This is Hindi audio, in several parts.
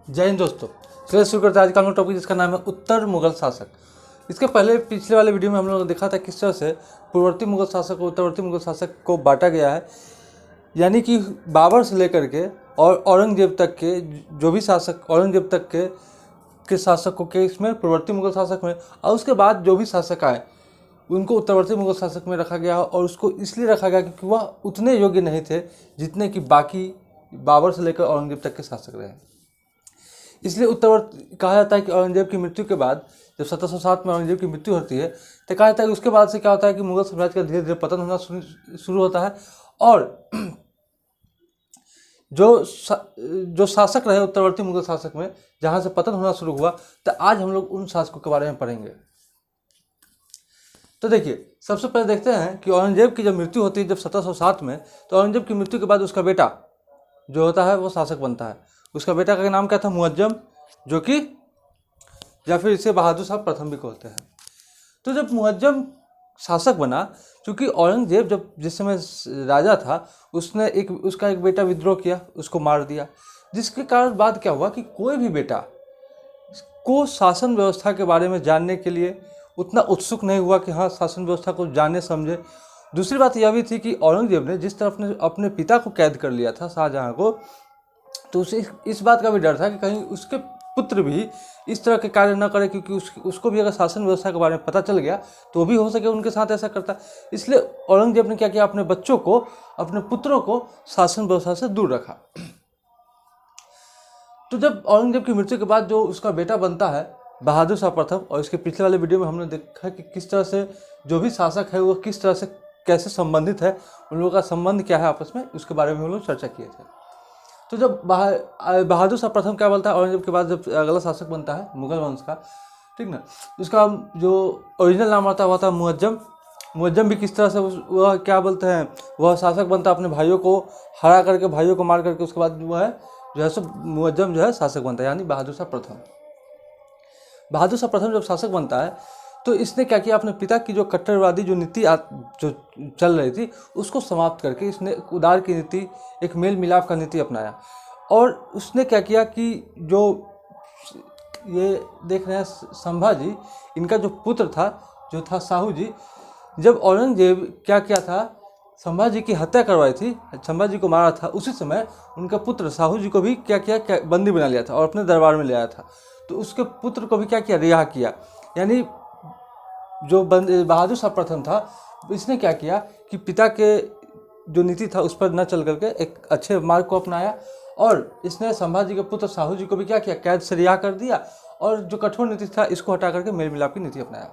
जय हिंद दोस्तों। चलिए शुरू करते हैं आज का टॉपिक, जिसका नाम है उत्तर मुगल शासक। इसके पहले पिछले वाले वीडियो में हम लोगों ने देखा था किस तरह से पूर्ववर्ती मुगल शासक और उत्तरवर्ती मुगल शासक को बांटा गया है, यानी कि बाबर से लेकर के और औरंगजेब तक के जो भी शासक, औरंगजेब तक के शासकों के इसमें पूर्ववर्ती मुगल शासक में, और उसके बाद जो भी शासक आए उनको उत्तरवर्ती मुगल शासक में रखा गया। और उसको इसलिए रखा गया क्योंकि वह उतने योग्य नहीं थे जितने कि बाकी बाबर से लेकर औरंगजेब तक के शासक रहे। इसलिए उत्तरवर्ती कहा जाता है कि औरंगजेब की मृत्यु के बाद, जब 1707 में औरंगजेब की मृत्यु होती है, तो कहा जाता है कि उसके बाद से क्या होता है कि मुगल साम्राज्य का धीरे धीरे पतन होना शुरू होता है। और जो शासक रहे उत्तरवर्ती मुगल शासक में, जहाँ से पतन होना शुरू हुआ, तो आज हम लोग उन शासकों के बारे में पढ़ेंगे। तो देखिए, सबसे पहले देखते हैं कि औरंगजेब की जब मृत्यु होती है जब 1707 में, तो औरंगजेब की मृत्यु के बाद उसका बेटा जो होता है वो शासक बनता है। उसका बेटा का नाम क्या था? मुअज्जम, जो कि या फिर इसे बहादुर शाह प्रथम भी कहते हैं। तो जब मुअज्जम शासक बना, क्योंकि औरंगजेब जब जिस समय राजा था उसने उसका एक बेटा विद्रोह किया, उसको मार दिया, जिसके कारण बाद क्या हुआ कि कोई भी बेटा को शासन व्यवस्था के बारे में जानने के लिए उतना उत्सुक नहीं हुआ कि हाँ शासन व्यवस्था को जाने समझे। दूसरी बात यह भी थी कि औरंगजेब ने जिस तरह अपने पिता को कैद कर लिया था, शाहजहाँ को, तो उसे इस बात का भी डर था कि कहीं उसके पुत्र भी इस तरह के कार्य न करे, क्योंकि उसको भी अगर शासन व्यवस्था के बारे में पता चल गया तो भी हो सके उनके साथ ऐसा करता। इसलिए औरंगजेब ने क्या किया, अपने बच्चों को, अपने पुत्रों को शासन व्यवस्था से दूर रखा। तो जब औरंगजेब की मृत्यु के बाद जो उसका बेटा बनता है बहादुर शाह प्रथम, और इसके पिछले वाले वीडियो में हमने देखा कि किस तरह से जो भी शासक है वो किस तरह से कैसे संबंधित है, उन लोगों का संबंध क्या है आपस में, उसके बारे में हम लोग चर्चा किए थे। तो जब बहादुर शाह प्रथम क्या बोलता है, औरंगजेब के बाद जब अगला शासक बनता है मुगल वंश का, ठीक ना, उसका जो ओरिजिनल नाम आता है वह था मुअज्जम। मुअज्जम भी किस तरह से वह क्या बोलते हैं, वह शासक बनता है, अपने भाइयों को हरा करके, भाइयों को मार करके, उसके बाद वह है जो है सो मुअज्जम जो है शासक बनता है, यानी बहादुर शाह प्रथम। बहादुर शाह प्रथम जब शासक बनता है तो इसने क्या किया, अपने पिता की जो कट्टरवादी जो नीति जो चल रही थी उसको समाप्त करके इसने उदार की नीति, एक मेल मिलाप का नीति अपनाया। और उसने क्या किया कि जो ये देख रहे हैं संभाजी, इनका जो पुत्र था जो था साहू जी, जब औरंगजेब क्या किया था, संभाजी की हत्या करवाई थी, संभाजी को मारा था, उसी समय उनका पुत्र साहू जी को भी क्या किया, बंदी बना लिया था और अपने दरबार में ले आया था। तो उसके पुत्र को भी क्या किया, रिहा किया। यानी जो बहादुर शाह प्रथम था, इसने क्या किया कि पिता के जो नीति था उस पर न चल करके एक अच्छे मार्ग को अपनाया, और इसने संभाजी के पुत्र साहू जी को भी क्या किया, कैद से रिहा कर दिया, और जो कठोर नीति था इसको हटा करके मेल मिलाप की नीति अपनाया।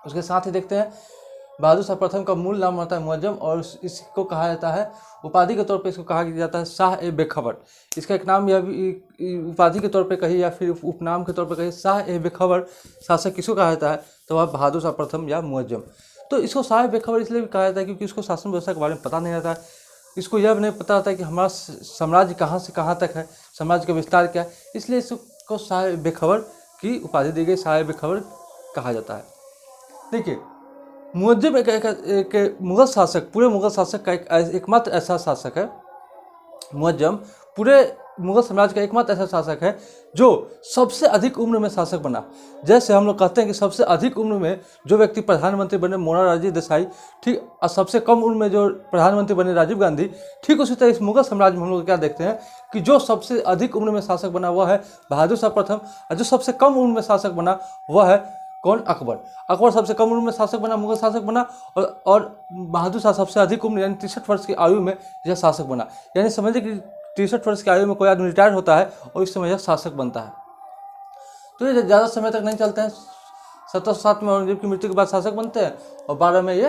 उसके साथ ही देखते हैं बहादुर शाह प्रथम का मूल नाम होता है मुअज्जम, और इसको कहा जाता है, उपाधि के तौर पे इसको कहा जाता है शाह ए बेखबर। इसका एक नाम या उपाधि के तौर पे कही या फिर उपनाम के तौर पे कही, शाह ए बेखबर शासक किसको कहा जाता है, तो वह बहादुर शाह प्रथम या मुअज्जम। तो इसको शाह ए बेखबर इसलिए भी कहा जाता है क्योंकि इसको शासन व्यवस्था के बारे में पता नहीं रहता है, इसको यह नहीं पता रहता है कि हमारा साम्राज्य कहाँ से कहाँ तक है, समाज का विस्तार क्या है, इसलिए इसको शाह ए बेखबर की उपाधि दी गई, शाह ए बेखबर कहा जाता है। देखिए, मुअज्जम एक मुगल शासक, पूरे मुगल शासक का एकमात्र ऐसा शासक है, मुअज्जम पूरे मुगल साम्राज्य का एकमात्र ऐसा शासक है जो सबसे अधिक उम्र में शासक बना। जैसे हम लोग कहते हैं कि सबसे अधिक उम्र में जो व्यक्ति प्रधानमंत्री बने मोरारजी देसाई, ठीक, और सबसे कम उम्र में जो प्रधानमंत्री बने राजीव गांधी, ठीक उसी तरह इस मुगल साम्राज्य में हम लोग क्या देखते हैं कि जो सबसे अधिक उम्र में शासक बना वह है बहादुर शाह प्रथम, और जो सबसे कम उम्र में शासक बना वह है कौन? अकबर। अकबर सबसे कम उम्र में शासक बना, मुगल शासक बना, और बहादुर शाह सबसे अधिक उम्र यानी 63 वर्ष की आयु में यह शासक बना। यानी समझिए कि 63 वर्ष की आयु में कोई आदमी रिटायर होता है और इस समय यह शासक बनता है। तो ये ज़्यादा समय तक नहीं चलते हैं, 1707 में औरंगजेब की मृत्यु के बाद शासक बनते हैं और 12 में ये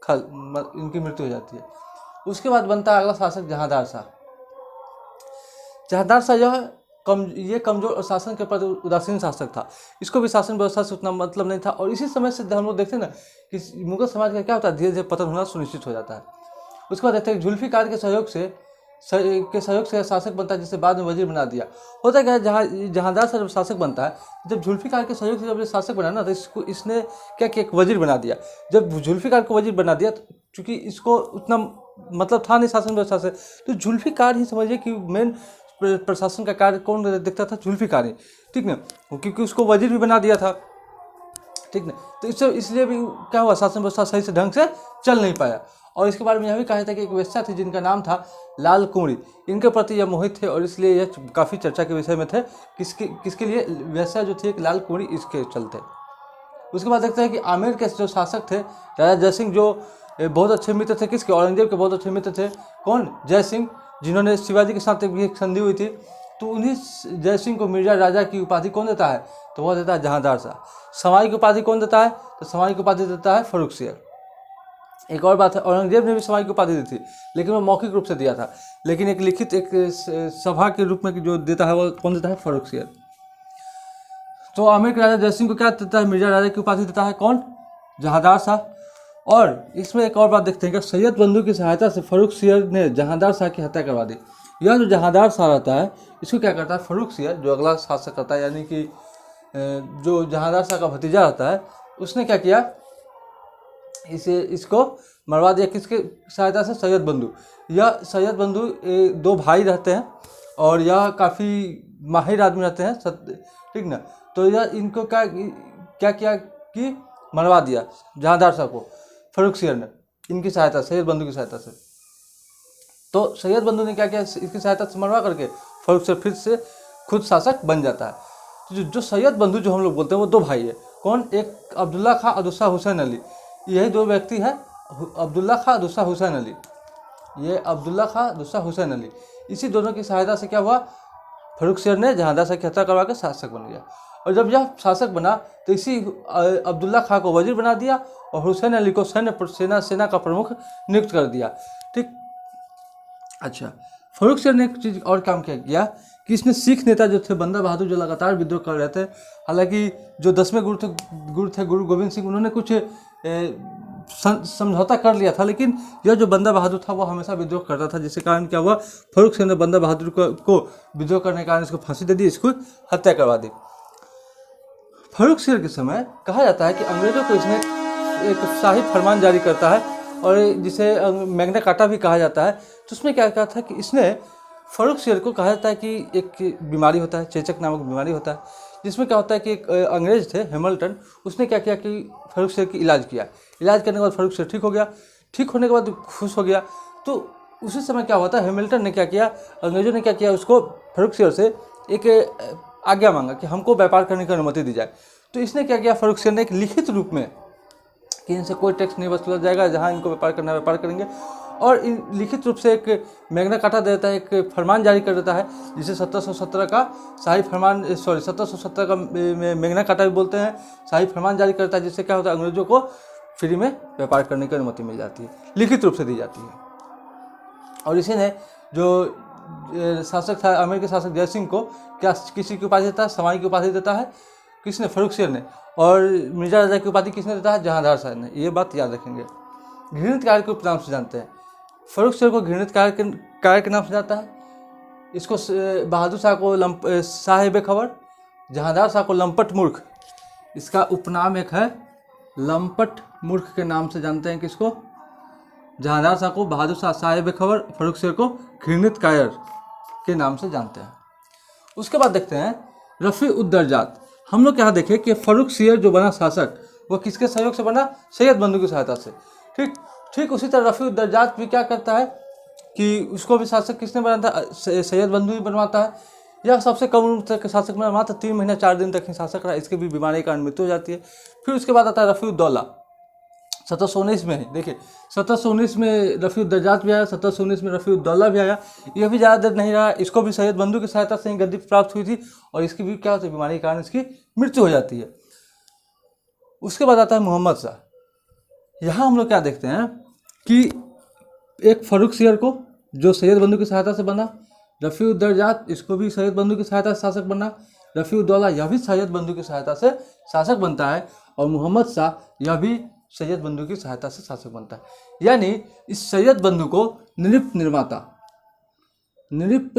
इनकी मृत्यु हो जाती है। उसके बाद बनता है अगला शासक जहांदार शाह। जहांदार शाह ये कमजोर और शासन के प्रति उदासीन शासक था, इसको भी शासन व्यवस्था से उतना मतलब नहीं था। और इसी समय से हम लोग देखते हैं ना कि मुगल समाज का क्या होता है, धीरे धीरे पतन होना सुनिश्चित हो जाता है। उसके बाद देखते हैं जुल्फिकार के सहयोग से शासक बनता है, जिसे बाद में वजीर बना दिया। होता क्या है, जहांदार शाह जब शासक बनता है, जब जुल्फिकार के सहयोग से जब शासक बना ना, तो इसने क्या किया, एक वजीर बना दिया। जब जुल्फिकार को वजीर बना दिया, चूँकि इसको उतना मतलब था नहीं शासन व्यवस्था से, तो जुल्फिकार ही समझिए कि मेन प्रशासन का कार्य कौन देखता था? जुल्फिकार, ठीक ना, क्योंकि उसको वजीर भी बना दिया था, ठीक ना। तो इसलिए भी क्या हुआ, शासन व्यवस्था सही से ढंग से चल नहीं पाया। और इसके बारे में यह भी कहा था कि एक वेश्या थी जिनका नाम था लाल कुंवरी, इनके प्रति यह मोहित थे और इसलिए यह काफ़ी चर्चा के विषय में थे। किसके लिए? वेश्या जो थी एक लाल कुंवरी, इसके चलते। उसके बाद देखते हैं कि आमेर के जो शासक थे राजा जयसिंह, जो बहुत अच्छे मित्र थे किसके? औरंगजेब के बहुत अच्छे मित्र थे। कौन? जयसिंह, जिन्होंने शिवाजी के साथ भी एक संधि हुई थी। तो उन्हीं जयसिंह को मिर्जा राजा की उपाधि कौन देता है? तो वह देता है जहांदार शाह। सवाई की उपाधि कौन देता है? तो सवाई की उपाधि देता है फर्रुखसियर। एक और बात है, औरंगजेब ने भी सवाई की उपाधि दी थी, लेकिन वो मौखिक रूप से दिया था, लेकिन एक लिखित एक सभा के रूप में जो देता है वो कौन देता है? फर्रुखसियर। तो आमेर के राजा जयसिंह को क्या देता है? मिर्जा राजा की उपाधि देता है कौन? जहांदार शाह। और इसमें एक और बात देखते हैं कि सैयद बंधु की सहायता से फर्रुखसियर ने जहांदार शाह की हत्या करवा दी। यह जो जहांदार शाह रहता है, इसको क्या करता है? फर्रुखसियर जो अगला शासक करता है, यानी कि जो जहांदार शाह का भतीजा रहता है, उसने क्या किया? इसको मरवा दिया। किसके सहायता से? सैयद बंधु। यह सैयद बंधु दो भाई रहते हैं और यह काफ़ी माहिर आदमी रहते हैं, ठीक ना। तो यह इनको क्या किया कि मरवा दिया जहांदार शाह को फर्रुखसियर ने, इनकी सहायता, सैयद बंधु की सहायता से। तो सैयद बंधु ने क्या किया? इसकी सहायता से मरवा करके फर्रुखसियर फिर से खुद शासक बन जाता है। तो जो सैयद बंधु जो हम लोग बोलते हैं वो दो भाई है। कौन? एक अब्दुल्ला खां और दूसरा हुसैन अली। यही दो व्यक्ति हैं, अब्दुल्ला खां दूसरा हुसैन अली। ये अब्दुल्ला खां दूसरा हुसैन अली, इसी दोनों की सहायता से क्या हुआ? फर्रुखसियर ने जहांदार शाह की हत्या करवा के शासक बन गया। और जब यह शासक बना तो इसी अब्दुल्ला खां को वजीर बना दिया और हुसैन अली को सेना का प्रमुख नियुक्त कर दिया, ठीक। अच्छा, फर्रुखसियर ने एक चीज़ और काम किया कि इसने सिख नेता जो थे बंदा बहादुर, जो लगातार विद्रोह कर रहे थे, हालांकि जो 10वें गुरु थे गुरु गोविंद सिंह, उन्होंने कुछ समझौता कर लिया था, लेकिन यह जो बंदा बहादुर था वो हमेशा विद्रोह करता था, जिसके कारण क्या हुआ? फर्रुखसियर ने बंदा बहादुर को विद्रोह करने के कारण इसको फांसी दे दी, इसको हत्या करवा दी। फर्रुखसियर के समय कहा जाता है कि अंग्रेजों को इसने एक शाही फरमान जारी करता है और जिसे मैग्ना कार्टा भी कहा जाता है। तो उसमें क्या कहा था कि इसने फर्रुखसियर को कहा जाता है कि एक बीमारी होता है, चेचक नामक बीमारी होता है, जिसमें क्या होता है कि एक अंग्रेज थे हैमिल्टन, उसने क्या किया कि फर्रुखसियर की इलाज किया। इलाज करने के बाद फर्रुखसियर ठीक हो गया। ठीक होने के बाद खुश हो गया। तो उसी समय क्या हुआ था, हैमिल्टन ने क्या किया, अंग्रेजों ने क्या किया, उसको फर्रुखसियर से एक आज्ञा मांगा कि हमको व्यापार करने की अनुमति दी जाए। तो इसने क्या किया, फर्रुखसियर ने एक लिखित रूप में कि इनसे कोई टैक्स नहीं वसूला जाएगा, जहाँ इनको व्यापार करना है व्यापार करेंगे, और इन लिखित रूप से एक मैग्ना कार्टा दे देता है, एक फरमान जारी कर देता है, जिसे 1717 का शाही फरमान 1717 का मैग्ना कार्टा भी बोलते हैं, शाही फरमान जारी करता है, जिससे क्या होता है, अंग्रेजों को फ्री में व्यापार करने की अनुमति मिल जाती है, लिखित रूप से दी जाती है। और इसी ने जो शासक था, आमेर के शासक जयसिंह को क्या किसी की उपाधि देता है, सवाई की उपाधि देता है, किसने, फर्रुखसियर ने। और मिर्जा राजा की उपाधि किसने देता है, जहांदार शाह ने। ये बात याद रखेंगे। घृणित कार्य के नाम से जानते हैं, फर्रुखसियर को घृणित कार्य के नाम से जाता है। इसको बहादुर शाह को साहिब खबर, जहांदार शाह को लंपट मूर्ख, इसका उपनाम एक है लंपट मूर्ख के नाम से जानते हैं। किसको, जहांदार शाह को बहादुर शाह साहिब खबर, फर्रुखसियर को घृणित कायर के नाम से जानते हैं। उसके बाद देखते हैं रफ़ी उद दर्जात। हम लोग क्या देखें कि फर्रुखसियर जो बना शासक, वह किसके सहयोग से बना, सैयद बंधु की सहायता से। ठीक उसी तरह रफ़ी उद दर्जात भी क्या करता है कि उसको भी शासक किसने बनाता है, सैयद बंधु ही बनवाता है। यह सबसे कम उम्र तक के शासक बना, मात्र 3 महीने 4 दिन तक ही शासक रहा, इसके भी बीमारी के कारण मृत्यु हो जाती है। फिर उसके बाद आता है रफ़ी उद दौला, 1719 में ही। देखिए 1719 में रफ़ी उद दर्जात भी आया, 1719 में रफ़ी उद दौला भी आया। यह भी ज़्यादा देर नहीं रहा, इसको भी सैयद बंधु की सहायता से ही गद्दी प्राप्त हुई थी, और इसकी भी क्या होती है, बीमारी के कारण इसकी मृत्यु हो जाती है। उसके बाद आता है मोहम्मद शाह। यहाँ हम लोग क्या देखते हैं कि एक फर्रुखसियर को जो सैयद बंधु की सहायता से बना, रफ़ी उद दर्जात इसको भी सैयद बंधु की सहायता से शासक बना, रफ़ी उद दौला यह भी सैयद बंधु की सहायता से शासक बनता है, और मोहम्मद शाह यह भी सैयद बंधु की सहायता से शासक बनता है। यानी इस सैयद बंधु को निरिप्त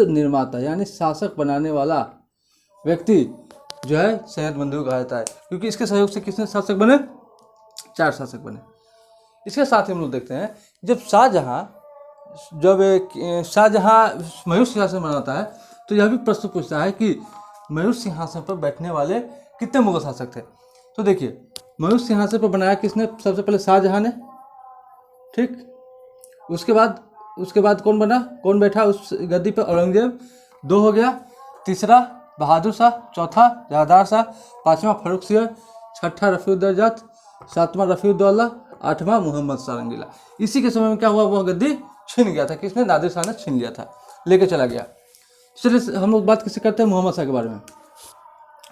निर्माता यानी शासक बनाने वाला व्यक्ति जो है सैयद बंधु कहा जाता है, क्योंकि इसके सहयोग से किसने शासक बने, 4 शासक बने। इसके साथ ही हम लोग देखते हैं जब शाहजहां मयूर सिंहासन बनाता है, तो यह भी प्रश्न पूछता है कि मयूर सिंहासन पर बैठने वाले कितने मुगल शासक थे। तो देखिए, मयूर सिंहासन पर बनाया किसने? सबसे पहले शाहजहां ने, ठीक। उसके बाद कौन बना, कौन बैठा उस गद्दी पर? औरंगजेब, 2 हो गया। तीसरा बहादुर शाह, चौथा जहांदार शाह, पांचवा फर्रुख सियर, छठा रफीउद्दौला, सातवां रफीउद्दौला, आठवां मोहम्मद शाह रंगीला। इसी के समय में क्या हुआ, वह गद्दी छीन गया था। किसने? नादिर शाह ने छीन लिया था, लेके चला गया। चलिए हम लोग बात किससे करते हैं? मोहम्मद शाह के बारे में।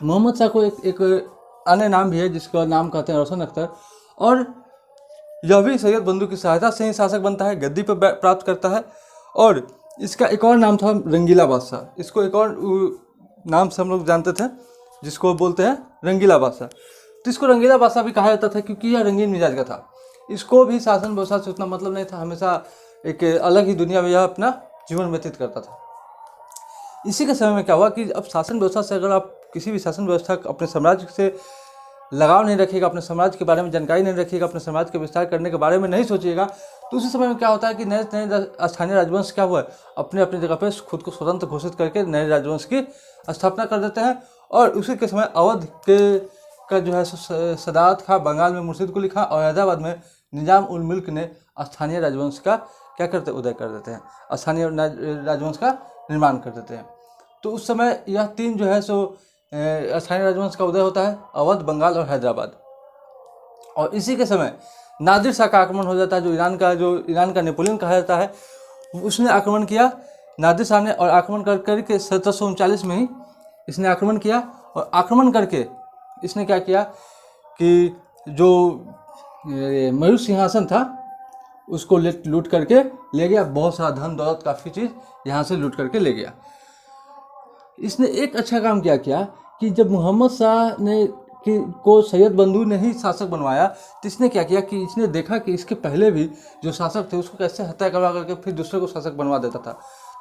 मोहम्मद शाह को एक अन्य नाम भी है जिसका नाम कहते हैं रोशन अख्तर, और यह भी सैयद बंधु की सहायता से ही शासक बनता है, गद्दी पर प्राप्त करता है। और इसका एक और नाम था रंगीला बादशाह। इसको एक और नाम से हम लोग जानते थे, जिसको बोलते हैं रंगीला बादशाह। तो इसको रंगीला बादशाह भी कहा जाता था क्योंकि यह रंगीन मिजाज का था। इसको भी शासन व्यवस्था से उतना मतलब नहीं था, हमेशा एक अलग ही दुनिया में यह अपना जीवन व्यतीत करता था। इसी के समय में क्या हुआ कि अब शासन व्यवस्था से अगर आप किसी भी शासन व्यवस्था अपने साम्राज्य से लगाव नहीं रखिएगा, अपने समाज के बारे में जानकारी नहीं रखिएगा, अपने समाज के विस्तार करने के बारे में नहीं सोचिएगा, तो उसी समय में क्या होता है कि नए नए स्थानीय राजवंश क्या हुआ, अपने अपनी जगह पर खुद को स्वतंत्र घोषित करके नए राजवंश की स्थापना कर देते हैं। और उसी के समय अवध के का जो है सदात खां बंगाल में मुर्शिद कुली खां और हैदराबाद में निजाम उल मुल्क ने स्थानीय राजवंश का क्या करते उदय कर देते हैं, स्थानीय राजवंश का निर्माण कर देते हैं। तो उस समय यह तीन जो है सो स्थानीय राजवंश का उदय होता है, अवध, बंगाल और हैदराबाद। और इसी के समय नादिर शाह का आक्रमण हो जाता है, जो ईरान का नेपोलियन कहा जाता है। उसने आक्रमण किया, नादिर शाह ने, और आक्रमण करके 1739 में ही इसने आक्रमण किया। और आक्रमण करके इसने क्या किया कि जो मयूर सिंहासन था उसको लूट करके ले गया। बहुत सारा धन दौलत, काफ़ी चीज़ यहाँ से लूट करके ले गया। इसने एक अच्छा काम क्या किया कि जब मोहम्मद शाह ने को सैयद बंधु ने ही शासक बनवाया, तो इसने क्या किया कि इसने देखा कि इसके पहले भी जो शासक थे उसको कैसे हत्या करवा करके फिर दूसरे को शासक बनवा देता था।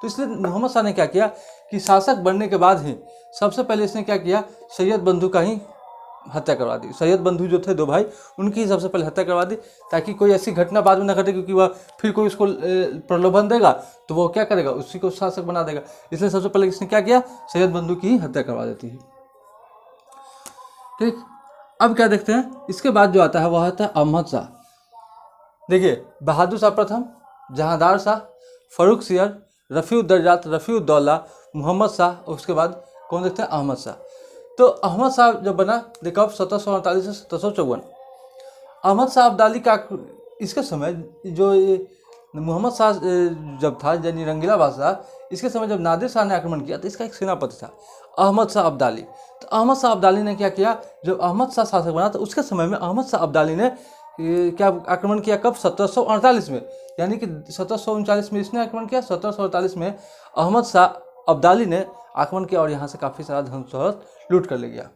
तो इसलिए मोहम्मद शाह ने क्या किया कि शासक बनने के बाद ही सबसे पहले इसने क्या किया, सैयद बंधु का ही हत्या करवा दी। सैयद बंधु जो थे 2 भाई, उनकी ही सबसे पहले हत्या करवा दी, ताकि कोई ऐसी घटना बाद में न घटे, क्योंकि वह फिर कोई उसको प्रलोभन देगा तो वो क्या करेगा, उसी को शासक बना देगा। इसलिए सबसे पहले इसने क्या किया, सैयद बंधु की ही हत्या करवा देती है। ठीक, अब क्या देखते हैं, इसके बाद जो आता है वह आता है अहमद शाह। देखिए, बहादुर शाह प्रथम, जहांदार शाह, फर्रुख सियर, रफीउद्दौला, मोहम्मद शाह, और उसके बाद कौन देखते हैं, अहमद शाह। तो अहमद शाह जब बना, देखो 1748 से 1754, अहमद शाह अब्दाली का इसके समय जो मोहम्मद शाह जब था, यानी रंगीला बादशाह, इसके समय जब नादिर शाह ने आक्रमण किया तो इसका एक सेनापति था अहमद शाह अब्दाली। तो अहमद शाह अब्दाली ने क्या किया, जब अहमद शाह शासक बना तो उसके समय में अहमद शाह अब्दाली ने क्या आक्रमण किया, कब, 1748 में, यानी कि 1739 में इसने आक्रमण किया, 1748 में अहमद शाह अब्दाली ने आक्रमण किया और यहाँ से काफ़ी सारा धन दौलत लूट कर ले गया।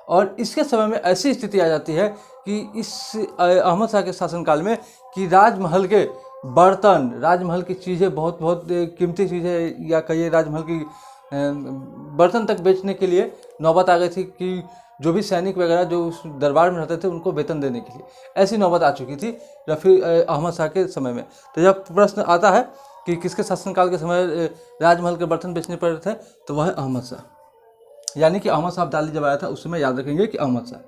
और इसके समय में ऐसी स्थिति आ जाती है कि इस अहमद शाह के शासनकाल में कि राजमहल के बर्तन, राजमहल की चीज़ें, बहुत कीमती चीज़ें, या कहिए राजमहल की बर्तन तक बेचने के लिए नौबत आ गई थी कि जो भी सैनिक वगैरह जो उस दरबार में रहते थे उनको वेतन देने के लिए ऐसी नौबत आ चुकी थी अहमद शाह के समय में। तो जब प्रश्न आता है कि किसके शासनकाल के समय राजमहल के बर्तन बेचने पड़ रहे थे, तो वह है अहमद शाह, यानी कि अहमद शाह अब्दाली जब आया था उस समय याद रखेंगे कि अहमद शाह।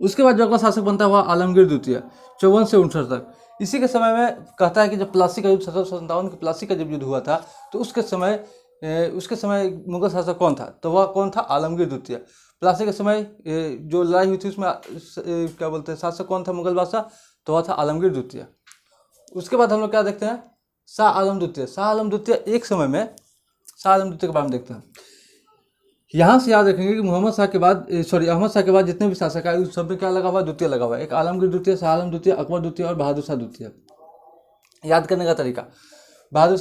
उसके बाद जो अगला शासक बनता है वह आलमगीर द्वितीय, 54 से 59 तक। इसी के समय में कहता है कि जब प्लासी का युद्ध 1757 के प्लासी का जब युद्ध हुआ था तो उसके समय मुगल शासक कौन था, तो वह कौन था, आलमगीर द्वितीय। प्लासी के समय जो लड़ाई हुई थी उसमें क्या बोलते हैं, शासक कौन था मुगल बादशाह, तो वह था आलमगीर द्वितीय। उसके बाद हम लोग क्या देखते हैं, शाह आलम द्वितीय। शाह आलम द्वितीय एक समय में, शाह आलम द्वितीय के बारे में देखते हैं। यहाँ से याद रखेंगे कि अहमद शाह के बाद जितने भी शासक आए उस सब में क्या लगा हुआ, द्वितीय लगा हुआ है। एक आलमगीर द्वितीय, शाह आलम द्वितीय, अकबर द्वितीय और बहादुर शाह द्वितीय। याद करने का तरीका, बहादुर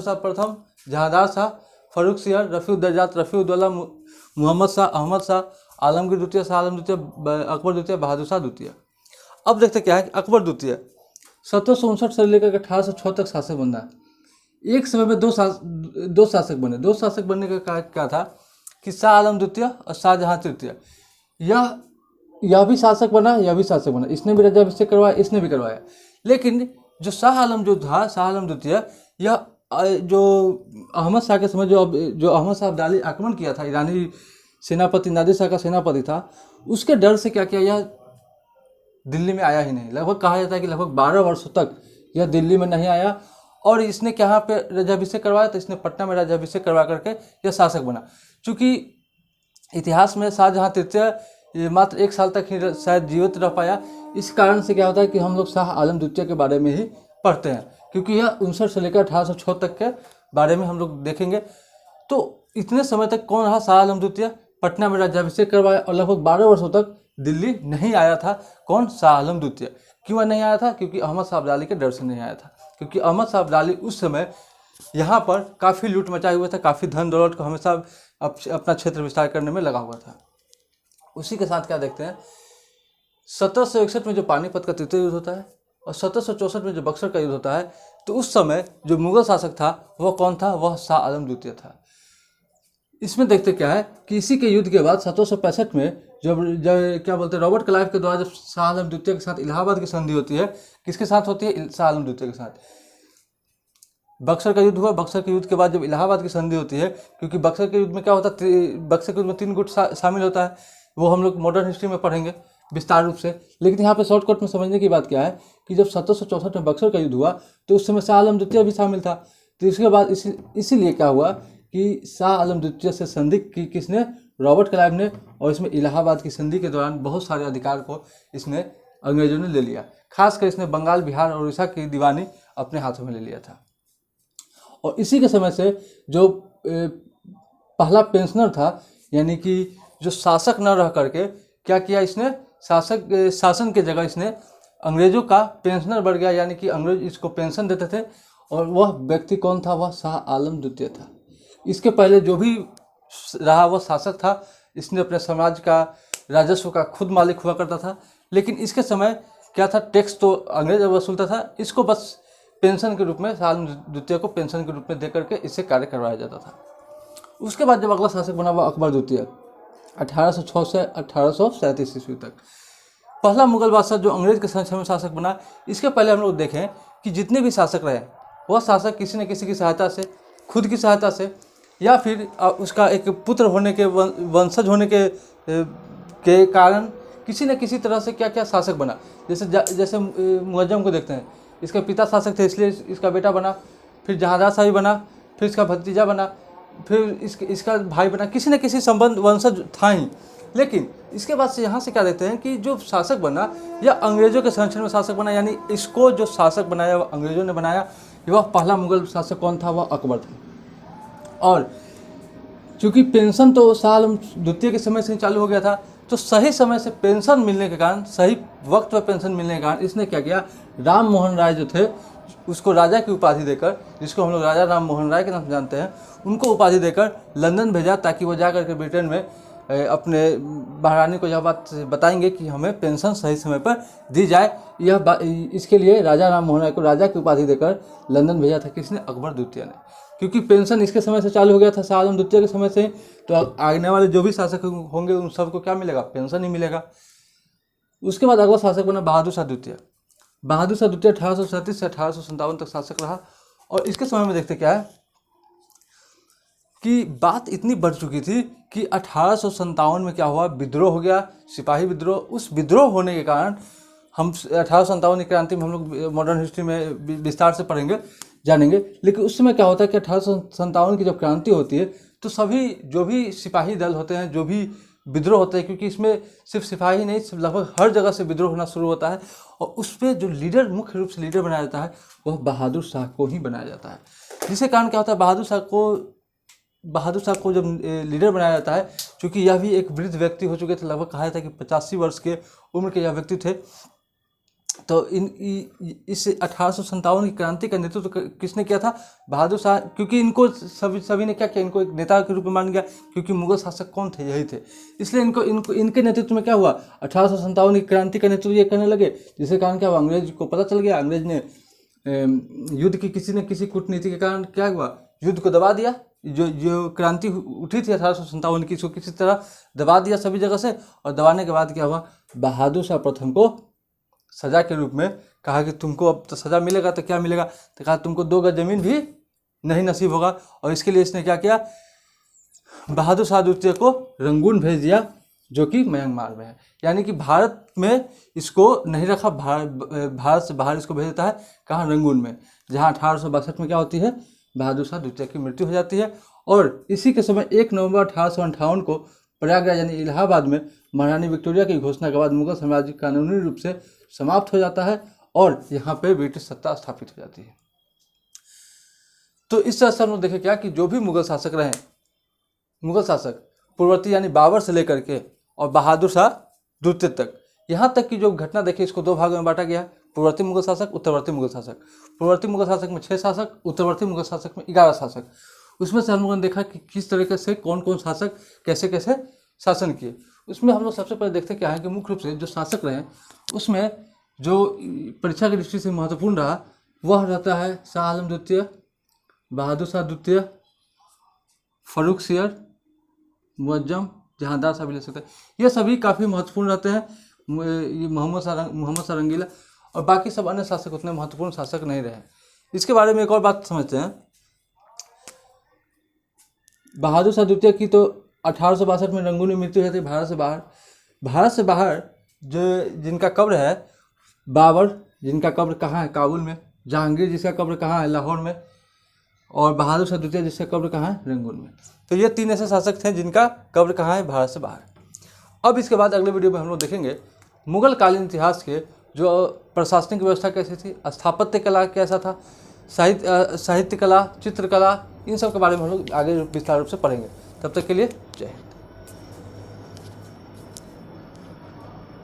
शाह प्रथम, जहांदार शाह, फर्रुख सियर, रफीउद्दौला, मोहम्मद शाह, अहमद शाह, आलमगीर द्वितीय, शाह आलम द्वितीय, अकबर द्वितीय, बहादुर शाह द्वितीय। अब देखते क्या है कि अकबर द्वितीय 1759 से लेकर 1806 तक शासक बना। एक समय में दो शासक बने। दो शासक बनने का क्या था कि शाह आलम द्वितीय और शाहजहां तृतीय। यह भी शासक बना, यह भी शासक बना, इसने भी राज्याभिषेक करवाया, इसने भी करवाया। लेकिन जो शाह आलम जो था, शाह आलम द्वितीय, यह जो अहमद शाह के समय जो अहमद शाह अब्दाली आक्रमण किया था, ईरानी सेनापति नादिर शाह का सेनापति था, उसके डर से क्या किया, यह दिल्ली में आया ही नहीं। लगभग कहा जाता है कि लगभग 12 वर्षों तक यह दिल्ली में नहीं आया। और इसने कहाँ पे राज्याभिषेक करवाया, तो इसने पटना में राज्याभिषेक करवा करके यह शासक बना। चूँकि इतिहास में शाहजहाँ तृतीय ये मात्र 1 साल तक ही शायद जीवित रह पाया। इस कारण से क्या होता है कि हम लोग शाह आलम द्वितीय के बारे में ही पढ़ते हैं, क्योंकि यह 59 से लेकर 1806 तक के बारे में हम लोग देखेंगे। तो इतने समय तक कौन रहा शाह आलम द्वितीय, पटना में राज्याभिषेक करवाया और लगभग 12 वर्षों तक दिल्ली नहीं आया था। कौन? शाह आलम द्वितीय। क्यों नहीं आया था? क्योंकि अहमद शाह अब्दाली के डर से नहीं आया था। क्योंकि अहमद शाह अब्दाली उस समय यहाँ पर काफ़ी लूट मचाए हुए थे, काफ़ी धन दौलत को हमेशा अपना क्षेत्र विस्तार करने में लगा हुआ था। उसी के साथ क्या देखते हैं, 1761 में जो पानीपत का तृतीय युद्ध होता है और 1764 में जो बक्सर का युद्ध होता है, तो उस समय जो मुगल शासक था वह कौन था? वह शाह आलम द्वितीय था। इसमें देखते क्या है कि इसी के युद्ध के बाद 1765 में जब क्या बोलते हैं, रॉबर्ट क्लाइव के द्वारा जब शाह आलम द्वितीय के साथ इलाहाबाद की संधि होती है, किसके साथ होती है? शाह आलम द्वितीय के साथ। बक्सर का युद्ध हुआ, बक्सर के युद्ध के बाद जब इलाहाबाद की संधि होती है, क्योंकि बक्सर के युद्ध में क्या होता है, बक्सर के युद्ध में 3 गुट शामिल होता है, वो हम लोग मॉडर्न हिस्ट्री में पढ़ेंगे विस्तार रूप से। लेकिन यहाँ पे शॉर्टकट में समझने की बात क्या है कि जब 1764 में बक्सर का युद्ध हुआ, तो उस समय शाह आलम द्वितीय भी शामिल था। तो इसके बाद इसीलिए क्या हुआ कि शाह आलम द्वितीय से संधि की किसने? रॉबर्ट क्लाइव ने। और इसमें इलाहाबाद की संधि के दौरान बहुत सारे अधिकार को इसने अंग्रेजों ने ले लिया। खासकर इसने बंगाल, बिहार और उड़ीसा की दीवानी अपने हाथों में ले लिया था। और इसी के समय से जो पहला पेंशनर था, यानी कि जो शासक न रह करके क्या किया इसने, शासन के जगह इसने अंग्रेजों का पेंशनर बढ़ गया, यानी कि अंग्रेज इसको पेंशन देते थे। और वह व्यक्ति कौन था? वह शाह आलम द्वितीय था। इसके पहले जो भी रहा वह शासक था, इसने अपने समाज का राजस्व का खुद मालिक हुआ करता था। लेकिन इसके समय क्या था, टैक्स तो अंग्रेज वसूलता था, इसको बस पेंशन के रूप में, शाह आलम द्वितीय को पेंशन के रूप में दे करके इससे कार्य करवाया जाता था। उसके बाद जब अगला शासक बना वह अकबर द्वितीय, 1806 से 1837 ईस्वी तक। पहला मुगल बादशाह जो अंग्रेज के समय में शासक बना। इसके पहले हम लोग देखें कि जितने भी शासक रहे, वह शासक किसी न किसी की सहायता से, खुद की सहायता से, या फिर उसका एक पुत्र होने के, वंशज होने के कारण किसी न किसी तरह से क्या क्या शासक बना। जैसे मुअज्जम को देखते हैं, इसके पिता शासक थे इसलिए इसका बेटा बना, फिर जहांदार शाही बना, फिर इसका भतीजा बना, फिर इसका भाई बना, किसी न किसी संबंध वंशज था ही। लेकिन इसके बाद से यहाँ से क्या देखते हैं कि जो शासक बना या अंग्रेजों के संरक्षण में शासक बना, यानी इसको जो शासक बनाया वह अंग्रेजों ने बनाया। वह पहला मुगल शासक कौन था? वह अकबर था। और चूँकि पेंशन तो शाह आलम द्वितीय के समय से चालू हो गया था, तो सही समय से पेंशन मिलने के कारण, सही वक्त पर पेंशन मिलने के कारण इसने क्या किया, राम मोहन राय जो थे उसको राजा की उपाधि देकर, जिसको हम लोग राजा राम मोहन राय के नाम से जानते हैं, उनको उपाधि देकर लंदन भेजा, ताकि वो जा करके ब्रिटेन में अपने महारानी को यह बात बताएंगे कि हमें पेंशन सही समय पर दी जाए। इसके लिए राजा राम मोहन राय को राजा की उपाधि देकर लंदन भेजा था किसने? अकबर द्वितीय ने। क्योंकि पेंशन इसके समय से चालू हो गया था, शाह आलम द्वितीय के समय से, तो आने वाले जो भी शासक होंगे उन सबको क्या मिलेगा? पेंशन ही मिलेगा। उसके बाद अगला शासक बना बहादुर शाह द्वितीय। बहादुर शाह द्वितीय 1837 से 1857 तक शासक रहा। और इसके समय में देखते क्या है कि बात इतनी बढ़ चुकी थी कि 1857 में क्या हुआ, विद्रोह हो गया, सिपाही विद्रोह। उस विद्रोह होने के कारण हम 1857 की क्रांति में हम लोग मॉडर्न हिस्ट्री में विस्तार से पढ़ेंगे, जानेंगे। लेकिन उस समय क्या होता है कि 1857 की जब क्रांति होती है, तो सभी जो भी सिपाही दल होते हैं, जो भी विद्रोह होते हैं, क्योंकि इसमें सिर्फ सिपाही नहीं, लगभग हर जगह से विद्रोह होना शुरू होता है। और उस पर जो लीडर, मुख्य रूप से लीडर बनाया जाता है, वह बहादुर शाह को ही बनाया जाता है। जिसके कारण क्या होता है, बहादुर शाह को जब लीडर बनाया जाता है, क्योंकि यह भी एक वृद्ध व्यक्ति हो चुके थे, लगभग कहा जाता है कि 85 वर्ष के उम्र के यह व्यक्ति थे। तो इस 1857 की क्रांति का नेतृत्व किसने किया था? बहादुर शाह। क्योंकि इनको सभी ने क्या किया, इनको एक नेता के रूप में मान गया, क्योंकि मुगल शासक कौन थे? यही थे। इसलिए इनके नेतृत्व में क्या हुआ, 1857 की क्रांति का नेतृत्व ये करने लगे। जिसके कारण क्या हुआ, अंग्रेज को पता चल गया, अंग्रेज ने युद्ध की किसी न किसी कूटनीति के कारण क्या हुआ, युद्ध को दबा दिया। जो क्रांति उठी थी 1857 की, इसको किसी तरह दबा दिया सभी जगह से। और दबाने के बाद क्या हुआ, बहादुर शाह प्रथम को सजा के रूप में कहा कि तुमको अब तो सजा मिलेगा, तो क्या मिलेगा, तो कहा तुमको 2 गज जमीन भी नहीं नसीब होगा। और इसके लिए इसने क्या किया, बहादुर शाह द्वितीय को रंगून भेज दिया, जो कि म्यांमार में है। यानी कि भारत में इसको नहीं रखा, भारत से बाहर इसको भेज देता है, कहाँ, रंगून में, जहाँ 1862 में क्या होती है, बहादुर शाह द्वितीय की मृत्यु हो जाती है। और इसी के समय 1 नवंबर 1858 को प्रयागराज यानी इलाहाबाद में महारानी विक्टोरिया की घोषणा के बाद मुगल साम्राज्य कानूनी रूप से समाप्त हो जाता है और यहाँ पे ब्रिटिश सत्ता स्थापित हो जाती है। तो इस तरह से हम लोग देखें क्या कि जो भी मुगल शासक रहे, मुगल शासक पूर्ववर्ती यानी बाबर से लेकर के और बहादुर शाह द्वितीय तक, यहाँ तक की जो घटना देखिए, इसको 2 भागों में बांटा गया है, पूर्ववर्ती मुगल शासक, उत्तरवर्ती मुगल शासक। पूर्ववर्ती मुगल शासक में 6 शासक, उत्तरवर्ती मुगल शासक में 11 शासक। उसमें से हम लोगों ने देखा कि किस तरीके से कौन कौन शासक कैसे कैसे शासन किए। उसमें हम लोग सबसे पहले देखते क्या है कि मुख्य रूप से जो शासक रहे, उसमें जो परीक्षा की दृष्टि से महत्वपूर्ण रहा वह रहता है शाह आलम द्वितीय, बहादुर शाह द्वितीय, फर्रुख सियर, मुअज्जम, जहांदार साहब भी ले सकते हैं। ये सभी काफ़ी महत्वपूर्ण रहते हैं। ये मोहम्मद शाह रंगीला और बाकी सब अन्य शासक उतने महत्वपूर्ण शासक नहीं रहे। इसके बारे में एक और बात समझते हैं। बहादुर शाह द्वितीय की तो 1862 में रंगून में मृत्यु हुई थी भारत से बाहर। भारत से बाहर जो जिनका कब्र है, बाबर जिनका कब्र कहाँ है, काबुल में, जहांगीर जिसका कब्र कहाँ है, लाहौर में, और बहादुर शाह द्वितीय जिसका कब्र कहाँ है, रंगून में। तो ये 3 ऐसे शासक थे जिनका कब्र कहाँ है, भारत से बाहर। अब इसके बाद अगले वीडियो में हम लोग देखेंगे मुगल कालीन इतिहास के जो प्रशासनिक व्यवस्था कैसी थी, स्थापत्य कला कैसा था, साहित्य कला, चित्रकला, इन सब के बारे में हम लोग आगे विस्तार रूप से पढ़ेंगे। तब तक के लिए जय हिंद।